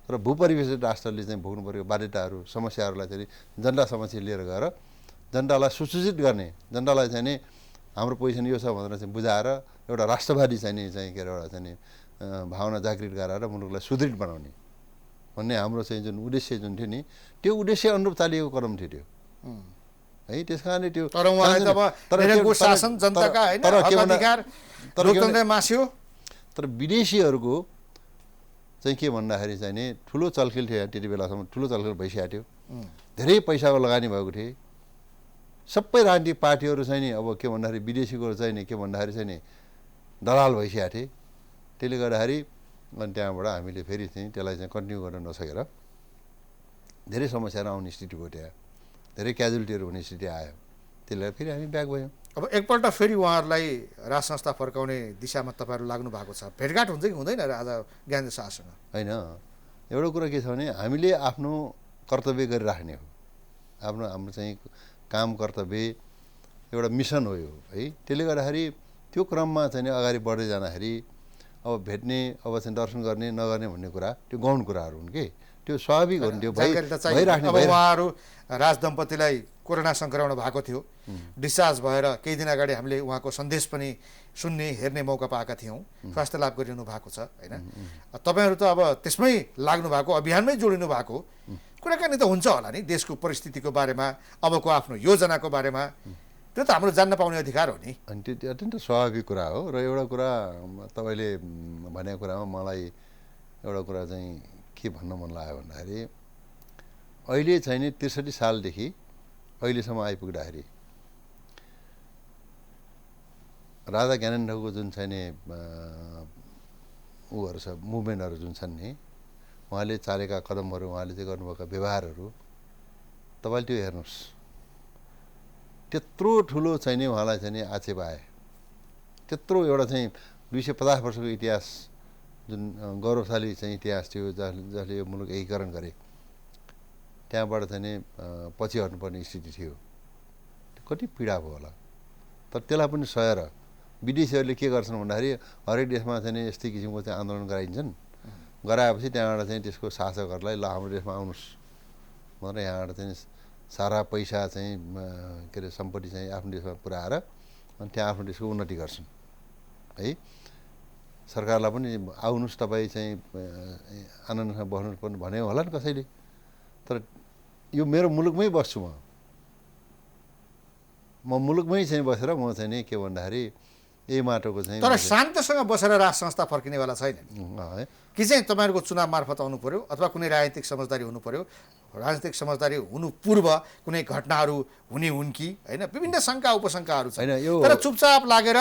र भूपरिवेशित राष्ट्रले चाहिँ भोग्नु परेको बाध्यताहरू समस्याहरूलाई चाहिँ जनता समक्ष लिएर गएर जनतालाई सुसूचित गर्ने, जनतालाई चाहिँ नि हाम्रो पोजिसन यो छ भनेर चाहिँ बुझाएर एउटा राष्ट्रवादी चाहिँ के अरे एउटा चाहिँ भावना जागृत गराएर मुलुकलाई सुदृढ बनाउने भन्ने हाम्रो चाहिँ जुन उद्देश्य जुन थियो नि, त्यो उद्देश्य अनुरूप चालिएको कदम थियो त्यो है। त्यस कारणले त्यो तर उहाँले त अब निरङ्कुश शासन, जनताका हैन हक अधिकार, लोकतन्त्र मास्यो। तर विदेशीहरूको चाहिँ के भन्दाखेरि चाहिँ नि ठुलो चलखेल थियो त्यति बेलासम्म, ठुलो चलखेल भइसकेको थियो, धेरै पैसाको लगानी भएको थियो। सबै राजनीतिक पार्टीहरू चाहिँ नि अब के भन्दाखेरि विदेशीको चाहिँ नि के भन्दाखेरि चाहिँ नि दलाल भइसकेको थिए। त्यसले गर्दाखेरि अनि त्यहाँबाट हामीले फेरि चाहिँ त्यसलाई चाहिँ कन्टिन्यू गर्न नसकेर धेरै समस्याहरू आउने स्थिति भयो, त्यहाँ धेरै क्याजुअलिटीहरू हुने स्थिति आयो। त्यसले फेरि हामी ब्याक भयौँ। अब एकपल्ट फेरि उहाँहरूलाई राज संस्था फर्काउने दिशामा तपाईँहरू लाग्नु भएको छ, भेटघाट हुन्छ कि हुँदैन राजा ज्ञानेन्द्र शाहसँग? होइन, एउटा कुरा के छ भने हामीले आफ्नो कर्तव्य गरिराख्ने हो, हाम्रो चाहिँ काम कर्तव्य एउटा मिसन हो यो है। त्यसले गर्दाखेरि त्यो क्रममा चाहिँ अगाडि बढ्दै जाँदाखेरि अब भेट्ने, अब चाहिँ दर्शन गर्ने नगर्ने भन्ने कुरा त्यो गौण कुराहरू हुन् कि त्यो स्वाभाविक हो नि, त्यो भइराख्ने। अब उहाँहरू राज दम्पतिलाई कोरोना सङ्क्रमण भएको थियो, डिस्चार्ज भएर केही दिन अगाडि हामीले उहाँको सन्देश पनि सुन्ने हेर्ने मौका पाएका थियौँ, स्वास्थ्य लाभ गरिरहनु भएको छ होइन। तपाईँहरू त अब त्यसमै लाग्नु भएको, अभियानमै जोडिनु भएको, कुराकानी त हुन्छ होला नि देशको परिस्थितिको बारेमा, अबको आफ्नो योजनाको बारेमा, त्यो त हाम्रो जान्न पाउने अधिकार हो नि। अनि त्यो अत्यन्त स्वाभाविक कुरा हो। र एउटा कुरा तपाईँले भनेको कुरामा मलाई एउटा कुरा चाहिँ के भन्न मन लाग्यो भन्दाखेरि अहिले चाहिँ नि ६३ सालदेखि अहिलेसम्म आइपुग्दाखेरि राजा ज्ञानेन्द्रको जुन चाहिँ नि उहरू छ, मुभमेन्टहरू जुन छन् नि, उहाँले चालेका कदमहरू, उहाँले चाहिँ गर्नुभएका व्यवहारहरू तपाईँले त्यो हेर्नुहोस्। त्यत्रो ठुलो चाहिँ नि उहाँलाई चाहिँ नि आक्षेप आए, त्यत्रो एउटा चाहिँ 250 वर्षको इतिहास जुन गौरवशाली चाहिँ इतिहास थियो, जसले यो मुलुक एकीकरण गरे, त्यहाँबाट चाहिँ नि पछि हट्नुपर्ने स्थिति थियो। कति पीडा भयो होला। तर त्यसलाई पनि सहेर विदेशीहरूले के गर्छन् भन्दाखेरि हरेक देशमा चाहिँ नि यस्तै किसिमको चाहिँ आन्दोलन गराइन्छन्, गराएपछि त्यहाँबाट चाहिँ त्यसको शासकहरूलाई ल हाम्रो देशमा आउनुहोस् भनेर यहाँबाट चाहिँ सारा पैसा चाहिँ के अरे सम्पत्ति चाहिँ आफ्नो देशमा पुऱ्याएर अनि त्यहाँ आफ्नो देशको उन्नति गर्छन् है। सरकारलाई पनि आउनुहोस् तपाईँ चाहिँ आनन्दसँग बस्नुहोस् पनि भन्यो होला नि कसैले। तर यो मेरो मुलुकमै बस्छु, म मुलुकमै चाहिँ बसेर म चाहिँ नि के भन्दाखेरि यही माटोको चाहिँ। तर शान्तसँग बसेर राज संस्था फर्किनेवाला छैन कि चाहिँ तपाईँहरूको चुनाव मार्फत आउनु पर्यो अथवा कुनै राजनीतिक समझदारी हुनु पर्यो। राजनीतिक समझदारी हुनु पूर्व कुनै घटनाहरू हुने हुन् कि होइन, विभिन्न शङ्का उपशङ्काहरू छन्। तर चुपचाप लागेर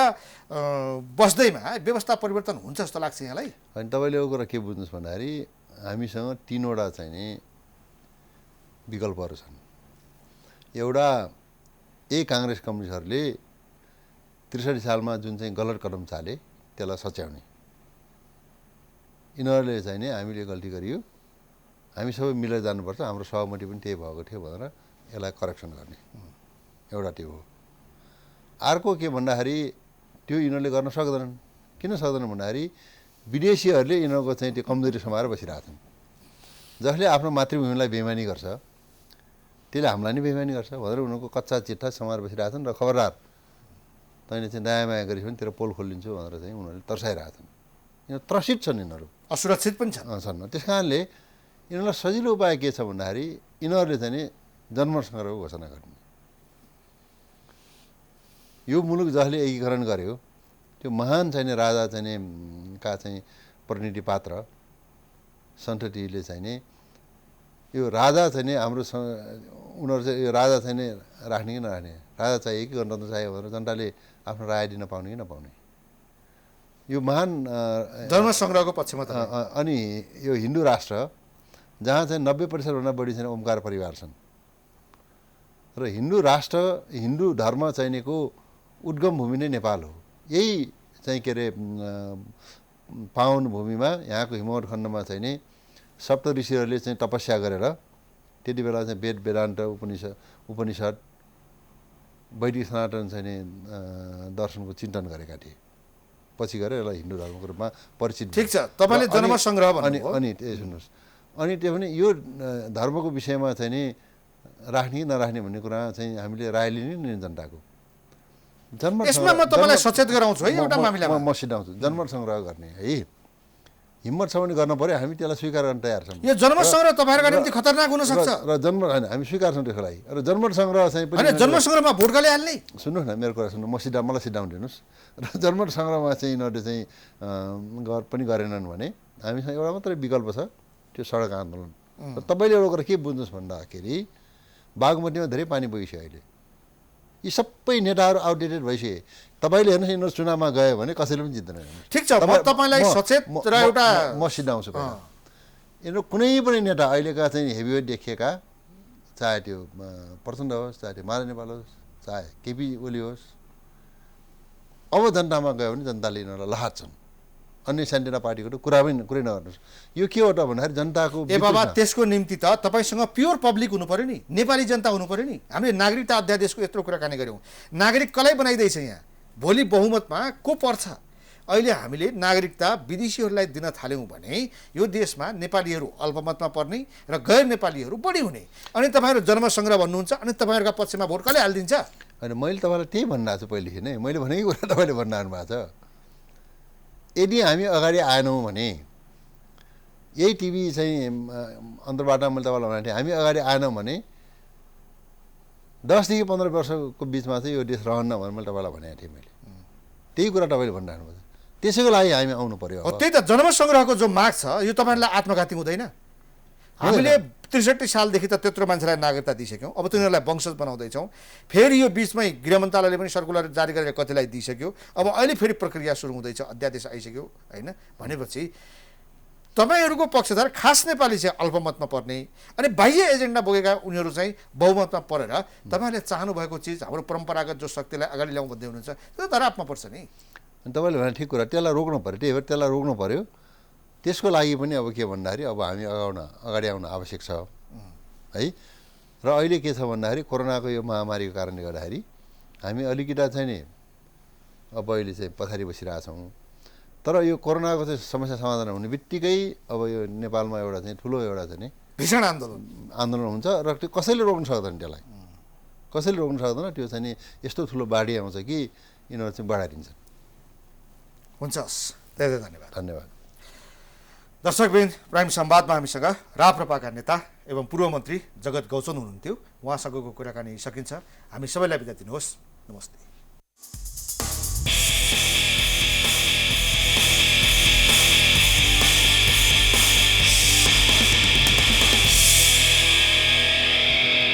बस्दैमा व्यवस्था परिवर्तन हुन्छ जस्तो लाग्छ यहाँलाई? होइन, तपाईँले यो कुरा के बुझ्नुहोस् भन्दाखेरि हामीसँग 3वटा चाहिँ नि विकल्पहरू छन्। एउटा काङ्ग्रेस कम्युनिस्टहरूले ६३ सालमा जुन चाहिँ गलत कदम चाले त्यसलाई सच्याउने, यिनीहरूले चाहिँ नि हामीले गल्ती गरियो, हामी सबै मिलेर जानुपर्छ, हाम्रो सहमति पनि त्यही भएको थियो भनेर यसलाई करेक्सन गर्ने, एउटा त्यो हो। अर्को के भन्दाखेरि त्यो यिनीहरूले गर्न सक्दैनन्। किन सक्दैनन् भन्दाखेरि विदेशीहरूले यिनीहरूको चाहिँ त्यो कमजोरी समाएर बसिरहेछन्। जसले आफ्नो मातृभूमिलाई बेइमानी गर्छ त्यसले हामीलाई नै बेइमानी गर्छ भनेर उनीहरूको कच्चा चिट्ठा समाएर बसिरहेछन्। र खबरदार तैँले चाहिँ दया माया गरिस् भने तेरो पोल खोलिदिन्छु भनेर चाहिँ उनीहरूले तर्साइरहेछन्। यिनीहरू त्रसित छन्, यिनीहरू असुरक्षित पनि छन्। त्यस कारणले यिनीहरूलाई सजिलो उपाय के छ भन्दाखेरि यिनीहरूले चाहिँ नि जनमतसँगको घोषणा गर्ने। यो मुलुक जसले एकीकरण गर्यो त्यो महान चाहिँ नि राजा चाहिँ नि का चाहिँ प्रतिनिधि पात्र सन्ततिले चाहिँ नि यो राजा चाहिँ नि हाम्रो उनीहरू चाहिँ यो राजा चाहिँ नि राख्ने कि नराख्ने, राजा चाहियो कि गणतन्त्र चाहियो भनेर जनताले आफ्नो राय दिन पाउने कि नपाउने, यो महान धर्म सङ्ग्रहको पक्षमा। अनि यो हिन्दू राष्ट्र जहाँ चाहिँ 90%भन्दा बढी चाहिँ ओमकार परिवार छन् र हिन्दू राष्ट्र, हिन्दू धर्म चाहिनेको उद्गम भूमि नै नेपाल हो। यही चाहिँ के अरे पावन भूमिमा यहाँको हिमवत खण्डमा चाहिँ नि सप्त ऋषिहरूले चाहिँ तपस्या गरेर त्यति बेला चाहिँ वेद वेदान्त उपनिषद वैदिक सनातन चाहिँ नि दर्शनको चिन्तन गरेका थिए। पछि गएर यसलाई हिन्दू धर्मको रूपमा परिचित ठिक छ, तपाईँले जन्म सङ्ग्रह अनि भन्नुभयो। अनि सुन्नुहोस्, अनि त्यो भने यो धर्मको विषयमा चाहिँ नि राख्ने कि नराख्ने भन्ने कुरा चाहिँ हामीले राय लिने नि जनताको। यसमा म तपाईँलाई सचेत गराउँछु है एउटा मामिलामा। म सिधाउँछु, जनमत सङ्ग्रह गर्ने है, हिम्मत छ भने गर्न पर्यो, हामी त्यसलाई स्वीकार गर्न तयार छौँ। यो जनमत सङ्ग्रह तपाईँहरूका निम्ति खतरनाक हुन सक्छ। र जनमत होइन, हामी स्वीकार छौँ त्यसको लागि। र जनमत सङ्ग्रह चाहिँ होइन, जनमत सङ्ग्रहमा भोट कसले हाल्ने? सुन्नुहोस् न, मेरो कुरा सुन्नु, मलाई सिधाउनु दिनुहोस्। र जनमत सङ्ग्रहमा चाहिँ यिनीहरूले चाहिँ पनि गरेनन् भने हामीसँग एउटा मात्रै विकल्प छ, त्यो सडक आन्दोलन। र तपाईँले एउटा कुरा के बुझ्नुहोस् भन्दाखेरि बागमतीमा धेरै पानी बगिसक्यो अहिले। यी सबै नेताहरू आउटडेटेड भइसके। तपाईँले हेर्नुहोस्, यिनीहरू चुनावमा गयो भने कसैले पनि जित्दैन। ठिक छ, म तपाईँलाई सचेत र एउटा म सिधाउँछु पहिला। यिनीहरू कुनै पनि नेता अहिलेका चाहिँ हेभीवेट देखिएका, चाहे त्यो प्रचण्ड होस्, चाहे त्यो माधव नेपाल होस्, चाहे केपी ओली होस्, अब जनतामा गयो भने जनताले यिनीहरूलाई लहाच्छन्। अन्य सानोतिनो पार्टीको त कुरै नगर्नुहोस्। यो के हो त भन्दाखेरि जनताको ए बाबा, त्यसको निम्ति त तपाईँसँग प्योर पब्लिक हुनु पर्यो नि, नेपाली जनता हुनु पर्यो नि। हामीले नागरिकता अध्यादेशको यत्रो कुराकानी गऱ्यौँ। नागरिक कसलाई बनाइँदैछ यहाँ? भोलि बहुमतमा को पर्छ? अहिले हामीले नागरिकता विदेशीहरूलाई दिन थाल्यौँ भने यो देशमा नेपालीहरू अल्पमतमा पर्ने र गैर नेपालीहरू बढी हुने। अनि तपाईँहरू जन्म सङ्ग्रह भन्नुहुन्छ, अनि तपाईँहरूका पक्षमा भोट कसले हालिदिन्छ? होइन, मैले तपाईँलाई त्यही भनिरहेको छु पहिलेदेखि नै। मैले भनेको कुरा तपाईँले भनिरहनु भएको छ। यदि हामी अगाडि आएनौँ भने, यही टिभी चाहिँ अन्तर्बाट मैले तपाईँलाई भनेको थिएँ, हामी अगाडि आएनौँ भने 10 देखि 15 वर्षको बिचमा चाहिँ यो देश रहन्न भनेर मैले तपाईँलाई भनेको थिएँ। मैले त्यही कुरा तपाईँले भनिराख्नु भएको छ। त्यसैको लागि हामी आउनु पर्यो। त्यही त जनमत सङ्ग्रहको जो माग छ, यो तपाईँहरूलाई आत्मघाती हुँदैन? हामीले 63 सालदेखि त त्यत्रो मान्छेलाई नागरिकता दिइसक्यौँ। अब तिनीहरूलाई वंशज बनाउँदैछौँ। फेरि यो बिचमै गृह मन्त्रालयले पनि सर्कुलर जारी गरेर कतिलाई दिइसक्यो। अब अहिले फेरि प्रक्रिया सुरु हुँदैछ, अध्यादेश आइसक्यो होइन। भनेपछि तपाईँहरूको पक्षधर खास नेपाली चाहिँ अल्पमतमा पर्ने, अनि बाह्य एजेन्डा बोकेका उनीहरू चाहिँ बहुमतमा परेर तपाईँहरूले चाहनुभएको चिज, हाम्रो परम्परागत जो शक्तिलाई अगाडि ल्याउँ भन्दै हुनुहुन्छ, त्यो धरापमा पर्छ नि। तपाईँले भने ठिक कुरा, त्यसलाई रोक्नु पऱ्यो। त्यही भएर त्यसलाई रोक्नु पऱ्यो। त्यसको लागि पनि अब के भन्दाखेरि अब हामी अगाडि आउन आवश्यक छ है। र अहिले के छ भन्दाखेरि कोरोनाको यो महामारीको कारणले गर्दाखेरि हामी अलिकति चाहिँ नि अब अहिले चाहिँ पछाडि बसिरहेछौँ। तर यो कोरोनाको चाहिँ समस्या समाधान हुने बित्तिकै अब यो नेपालमा एउटा चाहिँ ठुलो एउटा चाहिँ नि भीषण आन्दोलन हुन्छ। र त्यो कसैले रोक्नु सक्दैन, त्यसलाई कसैले रोक्नु सक्दैन। त्यो चाहिँ नि यस्तो ठुलो बाढी आउँछ कि यिनीहरू चाहिँ बढाइदिन्छन्। हुन्छ, हस्, धेरै धन्यवाद। धन्यवाद। दर्शकवृन्द, प्राइम संवादमा हामीसँग राप्रपाका नेता एवं पूर्व मन्त्री जगत गौचन हुनुहुन्थ्यो। उहाँसँगको कुराकानी सकिन्छ। हामी सबैलाई बिदा दिनुहोस्। नमस्ते।